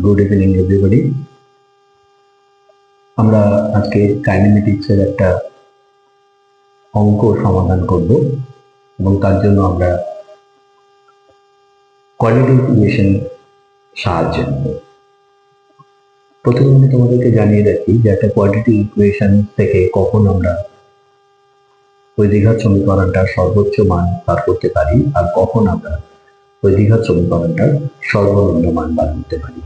Good evening everybody. আমরা আজকে কাইনেমেটিক্সের একটা অঙ্ক সমাধান করব এবং তার জন্য আমরা কোয়াড্রেটিক ইকুয়েশন সাহায্য নেব। প্রথমে আমি তোমাদেরকে জানিয়ে রাখি যে একটা কোয়াড্রেটিক ইকুয়েশন থেকে কখন আমরা ওই দ্বিঘাত সমীকরণটার সর্বোচ্চ মান বার করতে পারি আর কখন আমরা ওই দ্বিঘাত সমীকরণটার সর্বনিম্ন মান বার করতে পারি।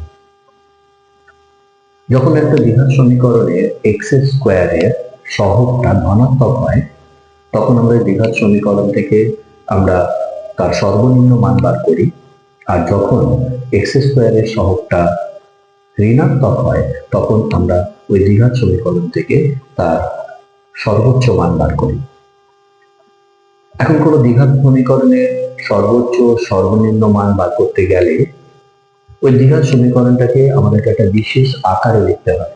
যখন একটা দ্বিঘাত সমীকরণের এক্স স্কোয়ারের সহগটা ধনাত্মক হয় তখন আমরা দ্বিঘাত সমীকরণ থেকে আমরা তার সর্বনিম্ন মান বার করি, আর যখন এক্স স্কোয়ারের সহগটা ঋণাত্মক হয় তখন আমরা ওই দ্বিঘাত সমীকরণ থেকে তার সর্বোচ্চ মান বার করি। এখন কোনো দ্বিঘাত সমীকরণের সর্বোচ্চ সর্বনিম্ন মান বার করতে গেলে ওই দ্বিঘাত সমীকরণটাকে আমাদেরকে একটা বিশেষ আকারে লিখতে হয়।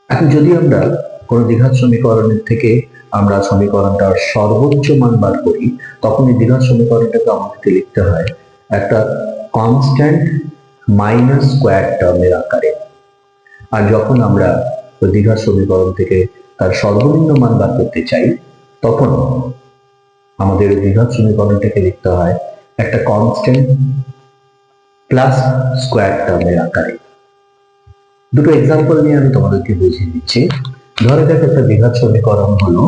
এখন যদি আমরা কোনো দ্বিঘাত সমীকরণের থেকে আমরা সমীকরণটার সর্বোচ্চ মান বার করি তখন এই দ্বিঘাত সমীকরণটাকে আমাদেরকে লিখতে হয় একটা কনস্ট্যান্ট মাইনাস স্কোয়ার টার্মের আকারে। আর যখন আমরা ওই দ্বিঘাত সমীকরণ থেকে তার সর্বনিম্ন মান বার করতে চাই তখন আমাদের দ্বিঘাত সমীকরণটাকে লিখতে হয় একটা কনস্ট্যান্ট প্লাস স্কোয়ার টার্মের আকারে। দুটো এক্সাম্পল নিয়ে আমি তোমাদেরকে বুঝিয়ে দিচ্ছি। ধরে দেখ একটা দ্বিঘাত সমীকরণ হলো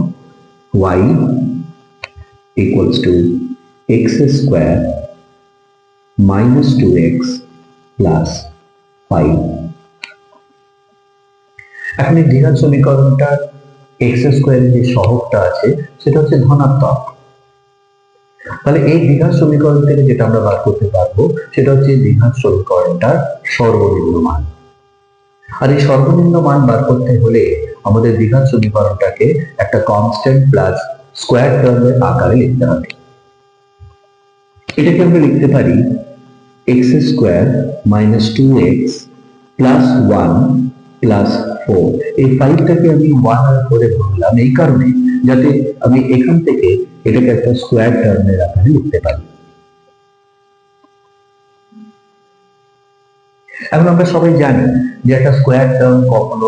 y equals to x square minus 2x plus 5। এখন এই দ্বিঘাত সমীকরণটা x স্কোয়ারের যে সহগটা আছে সেটা হচ্ছে ধনাত্মক। তাহলে এই দ্বিঘাত সমীকরণ থেকে যেটা আমরা বার করতে পারবো সেটা হচ্ছে দ্বিঘাত সমীকরণটার সর্বনিম্ন মান। আর এই সর্বনিম্ন মান বার করতে হলে আমাদের দ্বিঘাত সমীকরণটাকে একটা কনস্ট্যান্ট প্লাস স্কোয়ার টার্মের আকারে লিখতে হবে। এটাকে আমরা লিখতে পারি x square minus 2x plus 1 plus 4। এই 5টাকে আমি 1 করে ভাঙলাম এই কারণে যাতে আমি এখান থেকে এটাকে একটা স্কোয়ার টার্মের আকারে লিখতে পারি। এখন আমরা সবাই জানি যে একটা স্কোয়ার টার্ম কখনো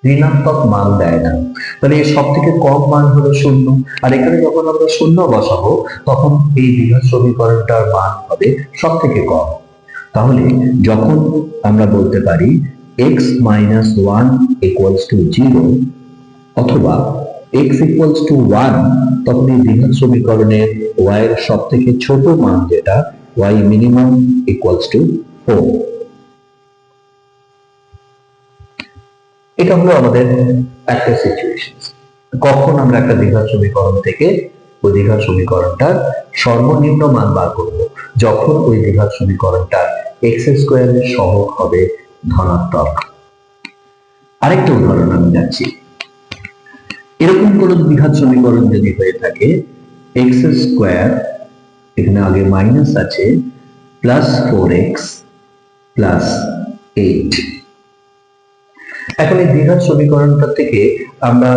ঋণাত্মক মান দেয় না, তাহলে এর সব থেকে কম মান হলো 0। আর এখানে যখন আমরা 0 বসাবো তখন এই দ্বিঘাত সমীকরণটার মান হবে সব থেকে কম। তাহলে যখন আমরা বলতে পারি x minus 1 equals to 0 অথবা x equals to 1, তখন এই দ্বিঘাত সমীকরণের y এর সব থেকে ছোট মান যেটা y minimum equals to 4। এটা হলো আমাদের একটা সিচুয়েশন। কখন আমরা একটা দ্বিঘাত সমীকরণ থেকে ওই দ্বিঘাত সমীকরণটার সর্বনিম্ন মান বার করব, যখন ওই দ্বিঘাত সমীকরণটা এক্স স্কোয়ারের সহগ হবে ধনাত্মক। আরেকটা উদাহরণ আমি যাচ্ছি। এরকম কোন দ্বিঘাত সমীকরণ যদি হয়ে থাকে এক্স স্কোয়ার, এখানে আগে মাইনাস আছে, প্লাস 4x প্লাস 8। এখন এই দ্বিঘাত সমীকরণটা থেকে আমরা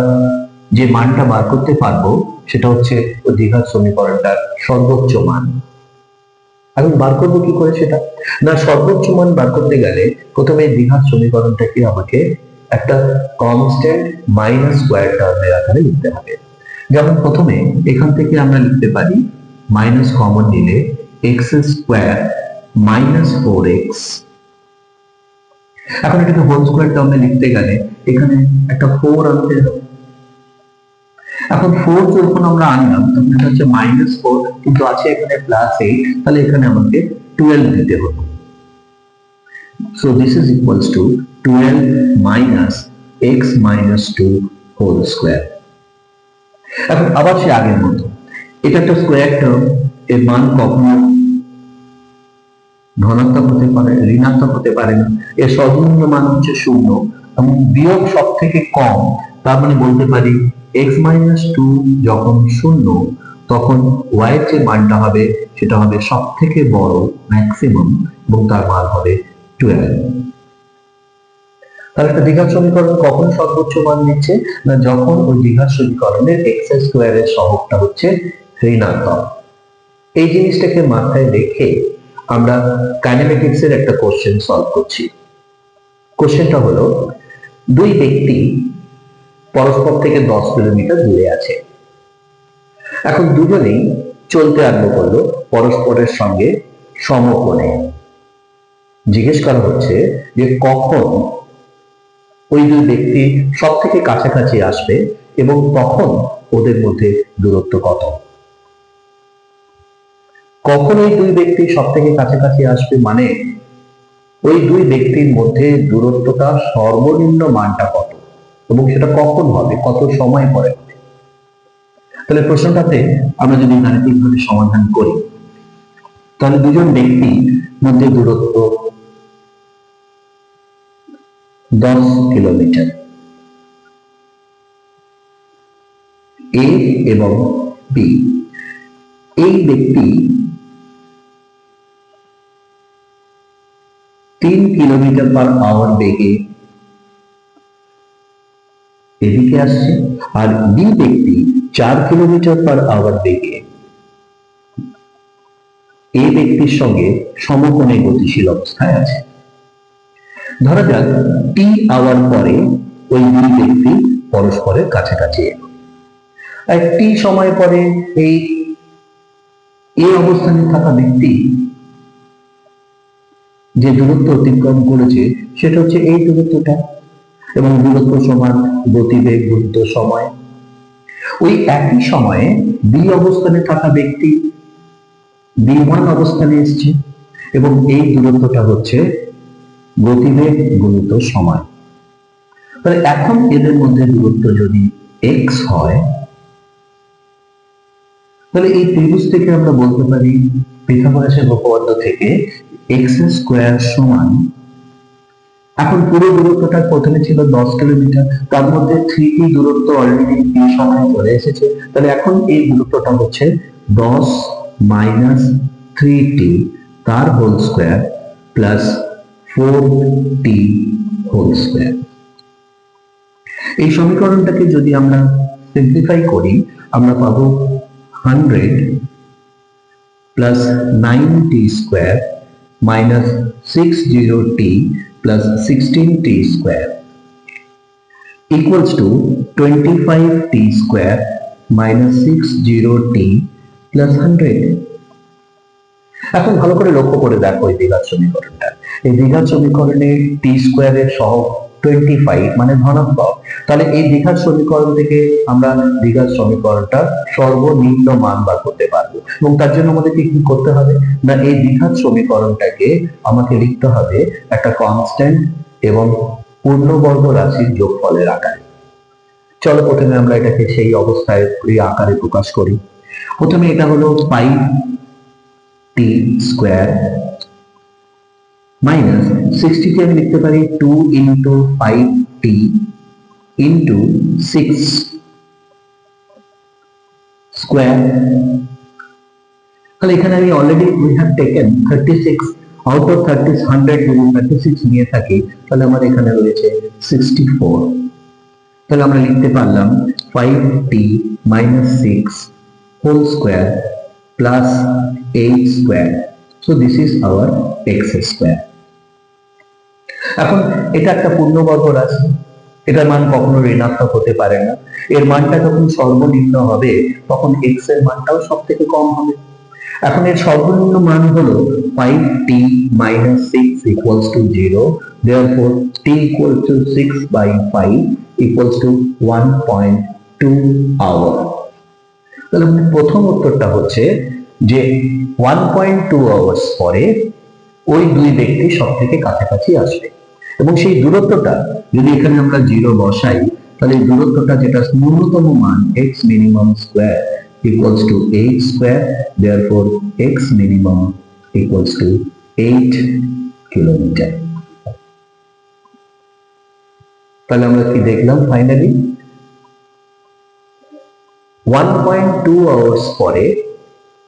যে মানটা বার করতে পারবো সেটা হচ্ছে ওই দ্বিঘাত সমীকরণটার সর্বোচ্চ মান। এখন বার করবো কি করে সেটা? না, সর্বোচ্চ মান বার করতে গেলে প্রথমে দ্বিঘাত সমীকরণটাকে আমাকে একটা কনস্ট্যান্ট মাইনাস স্কোয়ার টার্মের আকারে লিখতে হবে। যেমন প্রথমে এখান থেকে আমরা লিখতে পারি মাইনাস কমন নিলে এক্স স্কোয়ার মাইনাস 4x। এখন এটাকে হোল স্কোয়ার টার্মে লিখতে গেলে এখানে একটা 4 আনতে হবে। এখন 4 যখন আমরা আনলাম তখন এটা হচ্ছে -4, কিন্তু আছে এখানে +8, তাহলে এখানে আমাকে 12 দিতে হবে। So this is equals to 12 minus x minus 2 whole square. এখন আবার সে আগের মতো, এটা একটা স্কোয়ার টার্ম, এর মান কখনো ধনাত্মক হতে পারে, ঋণাত্মক হতে পারে না। এর সর্বনিম্ন মান হচ্ছে 0 এবং বিয়োগ সব থেকে কম। তার মানে বলতে পারি x মাইনাস 2 যখন 0 তখন y এর যে মানটা হবে সেটা হবে সব থেকে বড় ম্যাক্সিমাম এবং তার মান হবে 12। তাহলে একটা দ্বিঘাত সমীকরণ কখন সর্বোচ্চ মান নিচ্ছে? না, যখন ওই দ্বিঘাত সমীকরণের x স্কোয়ারের সহগটা হচ্ছে ঋণাত্মক। এই জিনিসটাকে মাথায় রেখে আমরা কাইনেমেটিক্স এর একটা কোশ্চেন সলভ করছি। কোশ্চেনটা হলো, দুই ব্যক্তি পরস্পর থেকে 10 কিলোমিটার দূরে আছে। এখন দুজনেই চলতে আরম্ভ করলো পরস্পরের সঙ্গে সমকোণে। জিজ্ঞেস করা হচ্ছে যে কখন ওই দুই ব্যক্তি সব থেকে কাছাকাছি আসবে এবং তখন ওদের মধ্যে দূরত্ব কত। কখন ওই দুই ব্যক্তি সব থেকে কাছাকাছি আসবে মানে ওই দুই ব্যক্তির মধ্যে দূরত্বটা সর্বনিম্ন মানটা কত এবং সেটা কখন হবে, কত সময় পরে হবে। তাহলে প্রশ্নটাতে আমরা যদি গাণিতিকভাবে সমাধান করি, তাহলে দুজন ব্যক্তির মধ্যে দূরত্ব 10 কিলোমিটার। এ এবং বি, এই ব্যক্তি 3 কিলোমিটার পার আওয়ার বেগে এদিকে আসছে, আর বি ব্যক্তি 4 কিলোমিটার পার আওয়ার বেগে এ ব্যক্তির সঙ্গে সমকোণে গতিশীল অবস্থায় আছে। ধরা যাক টি আওয়ার পরে ওই দুই ব্যক্তি পরস্পরের কাছাকাছি এলো। আর টি সময় পরে এই এ অবস্থানে থাকা ব্যক্তি যে দূরত্ব অতিক্রম করেছে সেটা হচ্ছে এই দূরত্বটা, এবং দূরত্ব সমান গতিবেগ গুণিত সময়। ওই একই সময়ে বি অবস্থানে থাকা ব্যক্তি বি1 অবস্থানে এসছে এবং এই দূরত্বটা হচ্ছে গতিবেগ গুণিত সময়। তাহলে এখন এদের মধ্যে দূরত্ব যদি x হয়, তাহলে এই ত্রিভুজ থেকে আমরা বলতে পারি পিথাগোরাসের উপপাদ্য থেকে x স্কয়ার সমান, এখন পুরো দূরত্বটা প্রথমে ছিল 10 কিলোমিটার, তার মধ্যে 3t দূরত্ব অলরেডি t সময়ে চলে এসেছে, তাহলে এখন এই দূরত্বটা হচ্ছে 10 মাইনাস 3t তার whole square plus 4t whole square. এই সমীকরণটাকে যদি আমরা সিম্পলিফাই করি, আমরা পাবো 100 plus 9t square minus 60t plus 16t square equals to 25t square minus 60t plus 100। এখন ভালো করে লক্ষ্য করে দেখো এই দ্বিঘাত সমীকরণটা। এই দ্বিঘাত সমীকরণে t স্কয়ারের সহগ 25 মানে ধনাত্মক, তাহলে এই দ্বিঘাত সমীকরণ থেকে আমরা দ্বিঘাত সমীকরণটা সর্বনিম্ন মান বার করতে পারবো, এবং তার জন্য আমাদেরকে কি করতে হবে না, এই দ্বিঘাত সমীকরণটাকে আমাকে লিখতে হবে একটা কনস্ট্যান্ট এবং পূর্ণবর্গ রাশির যোগফলের আকারে। চলো প্রথমে আমরা এটাকে সেই অবস্থায় এই আকারে প্রকাশ করি। প্রথমে এটা হলো 5t স্কয়ার মাইনাস 60 কে আমি লিখতে পারি 2 into 5t into 6 স্কয়ার। তাহলে এখানে আমি already we have taken 36 out of 30 100 যদি 36 নিয়ে থাকি, তাহলে আমার এখানে রয়েছে 64। তাহলে আমরা লিখতে পারলাম 5t minus 6 whole square plus 8 square, so this is our x square। এখন এটা একটা পূর্ণবর্গ রাশি, এটার মান কখনো ঋণাত্মক হতে পারে না। এর মানটা যখন সর্বনিম্ন হবে তখন x এর মানটাও সব থেকে কম হবে। এখন এর সর্বনিম্ন মান হলো 5t minus 6 equals to 0, therefore t equals to 6 by 5 equals to 1.2 hour। তাহলে প্রথম উত্তরটা হচ্ছে যে 1.2 hours পরে ওই দুই ব্যক্তি সব থেকে কাছাকাছি আসবে, এবং সেই দূরত্বটা যদি এখানে আমরা 0 বসাই, তাহলে এই দূরত্বটা যেটা ন্যূনতম মান x minimum square equals to 8 square, therefore x minimum equals to 8 kilometre. তাহলে আমরা কি দেখলাম ফাইনালি 1.2 আওয়ার্স পরে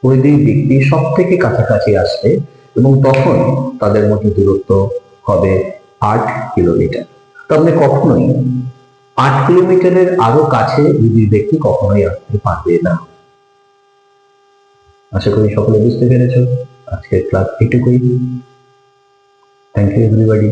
ওই দুই ব্যক্তি সব থেকে কাছাকাছি আসবে এবং তখন তাদের মধ্যে দূরত্ব হবে 8 কিলোমিটার। তাহলে কখনোই 8 কিলোমিটারের আরো কাছে দুই ব্যক্তি কখনোই আসতে পারবে না। আশা করি সকলে বুঝতে পেরেছো। আজকের ক্লাস এটুকুই। Thank you everybody.